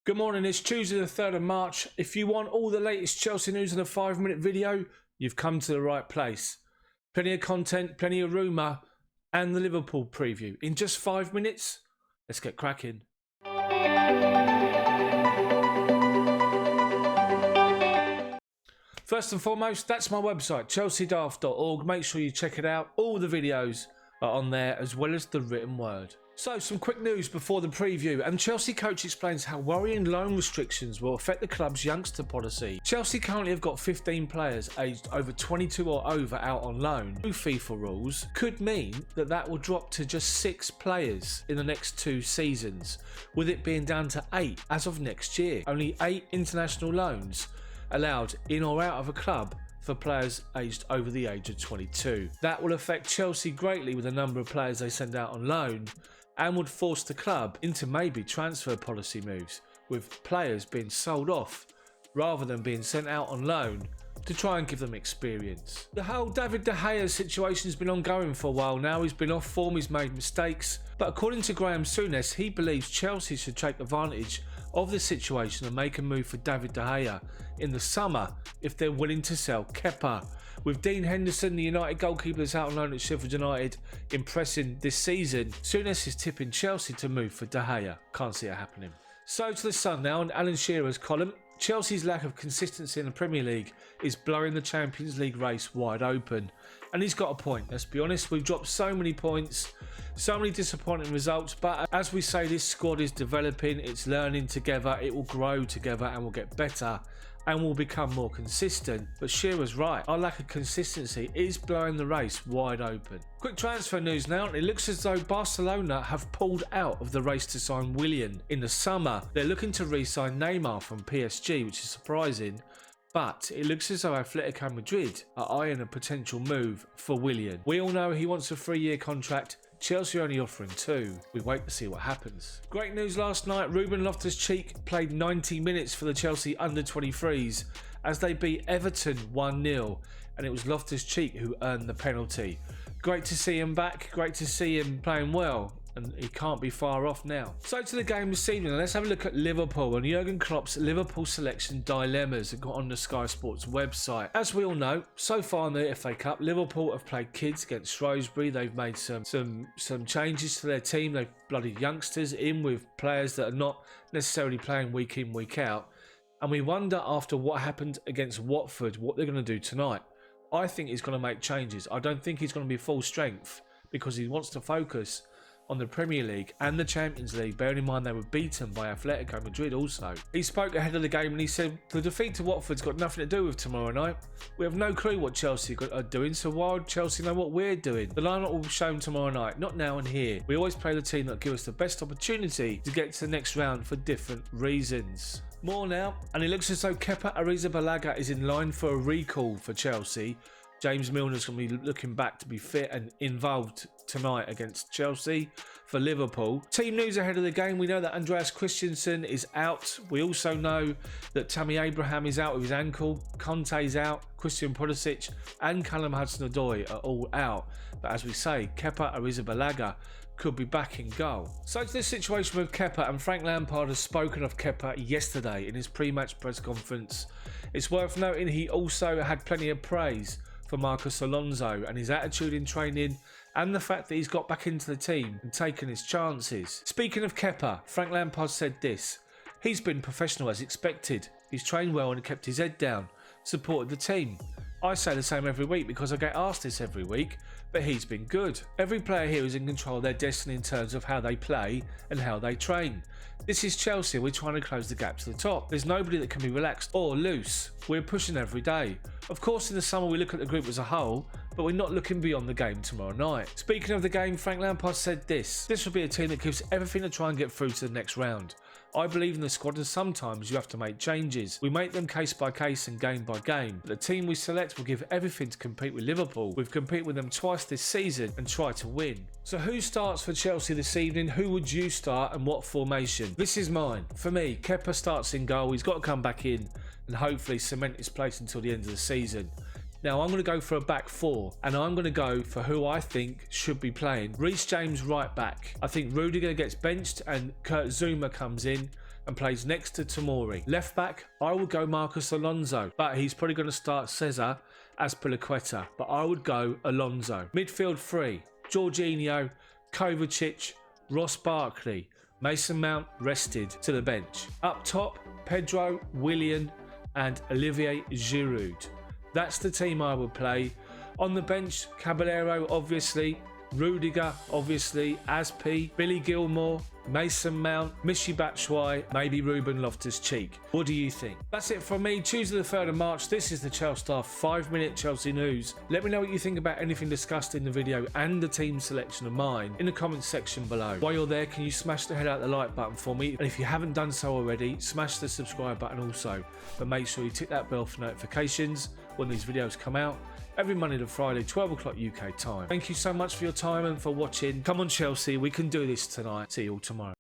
Good morning, it's Tuesday the 3rd of March. If you want all the latest Chelsea news in a 5-minute video, you've come to the right place. Plenty of content, plenty of rumour, and the Liverpool preview. In just 5 minutes, let's get cracking. First and foremost, that's my website, chelseadaft.org. Make sure you check it out. All the videos are on there, as well as the written word. So, some quick news before the preview, and Chelsea coach explains how worrying loan restrictions will affect the club's youngster policy. Chelsea currently have got 15 players aged over 22 or over out on loan. New FIFA rules could mean that will drop to just 6 players in the next 2 seasons, with it being down to 8 as of next year. Only 8 international loans allowed in or out of a club for players aged over the age of 22. That will affect Chelsea greatly with the number of players they send out on loan, and would force the club into maybe transfer policy moves, with players being sold off rather than being sent out on loan to try and give them experience. The whole David De Gea situation has been ongoing for a while now. He's been off form, he's made mistakes, but according to Graham Souness, he believes Chelsea should take advantage of the situation and make a move for David De Gea in the summer if they're willing to sell Kepa. With Dean Henderson, the United goalkeeper that's out on loan at Sheffield United, impressing this season, Souness is tipping Chelsea to move for De Gea. Can't see it happening. So to the Sun now, and Alan Shearer's column. Chelsea's lack of consistency in the Premier League is blowing the Champions League race wide open. And he's got a point, let's be honest. We've dropped so many points, so many disappointing results, but as we say, this squad is developing, it's learning together, it will grow together and will get better and will become more consistent. But Shearer's right, our lack of consistency is blowing the race wide open. Quick transfer news now. It looks as though Barcelona have pulled out of the race to sign Willian. In the summer, they're looking to re-sign Neymar from PSG, which is surprising. But it looks as though Atletico Madrid are eyeing a potential move for Willian. We all know he wants a 3-year contract. Chelsea are only offering 2. We wait to see what happens. Great news last night. Ruben Loftus-Cheek played 90 minutes for the Chelsea under-23s as they beat Everton 1-0. And it was Loftus-Cheek who earned the penalty. Great to see him back. Great to see him playing well. And he can't be far off now. So to the game this evening, let's have a look at Liverpool and Jurgen Klopp's Liverpool selection dilemmas that got on the Sky Sports website. As we all know, so far in the FA Cup, Liverpool have played kids against Shrewsbury. They've made some changes to their team. They've blooded youngsters in with players that are not necessarily playing week in, week out. And we wonder after what happened against Watford, what they're going to do tonight. I think he's going to make changes. I don't think he's going to be full strength because he wants to focus on the Premier League and the Champions League, bearing in mind they were beaten by Atletico Madrid also. He spoke ahead of the game and he said, the defeat to Watford's got nothing to do with tomorrow night. We have no clue what Chelsea are doing, so why would Chelsea know what we're doing? The lineup will be shown tomorrow night, not now and here. We always play the team that give us the best opportunity to get to the next round for different reasons. More now, and it looks as though Kepa Arrizabalaga is in line for a recall for Chelsea. James Milner's going to be looking back to be fit and involved tonight against Chelsea for Liverpool. Team news ahead of the game. We know that Andreas Christensen is out. We also know that Tammy Abraham is out with his ankle. Conte's out. Christian Pulisic and Callum Hudson-Odoi are all out. But as we say, Kepa Arrizabalaga could be back in goal. So to this situation with Kepa, and Frank Lampard has spoken of Kepa yesterday in his pre-match press conference. It's worth noting he also had plenty of praise for Marcos Alonso and his attitude in training and the fact that he's got back into the team and taken his chances. Speaking of Kepa, Frank Lampard said this: he's been professional as expected. He's trained well and kept his head down, supported the team. I say the same every week because I get asked this every week, but he's been good. Every player here is in control of their destiny in terms of how they play and how they train. This is Chelsea, we're trying to close the gap to the top. There's nobody that can be relaxed or loose. We're pushing every day. Of course, in the summer we look at the group as a whole, but we're not looking beyond the game tomorrow night. Speaking of the game, Frank Lampard said this: this will be a team that gives everything to try and get through to the next round. I believe in the squad and sometimes you have to make changes. We make them case by case and game by game. But the team we select will give everything to compete with Liverpool. We've competed with them twice this season and try to win. So who starts for Chelsea this evening? Who would you start and what formation? This is mine. For me, Kepa starts in goal. He's got to come back in and hopefully cement his place until the end of the season. Now I'm going to go for a back 4 and I'm going to go for who I think should be playing. Reece James right back. I think Rudiger gets benched and Kurt Zouma comes in. and plays next to Tomori. Left back, I would go Marcos Alonso, but he's probably going to start Cesar Azpilicueta, but I would go Alonso. Midfield 3, Jorginho, Kovacic, Ross Barkley, Mason Mount rested to the bench. Up top, Pedro, Willian and Olivier Giroud. That's the team I would play. On the bench, Caballero obviously, Rudiger obviously, Aspi, Billy Gilmore, Mason Mount, Michy Batshuayi, maybe Ruben Loftus-Cheek. What do you think? That's it from me. Tuesday the 3rd of March. This is the Chels Daft 5-minute Chelsea news. Let me know what you think about anything discussed in the video and the team selection of mine in the comments section below. While you're there, can you smash the head out the like button for me? And if you haven't done so already, smash the subscribe button also. But make sure you tick that bell for notifications when these videos come out. Every Monday to Friday, 12 o'clock UK time. Thank you so much for your time and for watching. Come on, Chelsea, we can do this tonight. See you all tomorrow.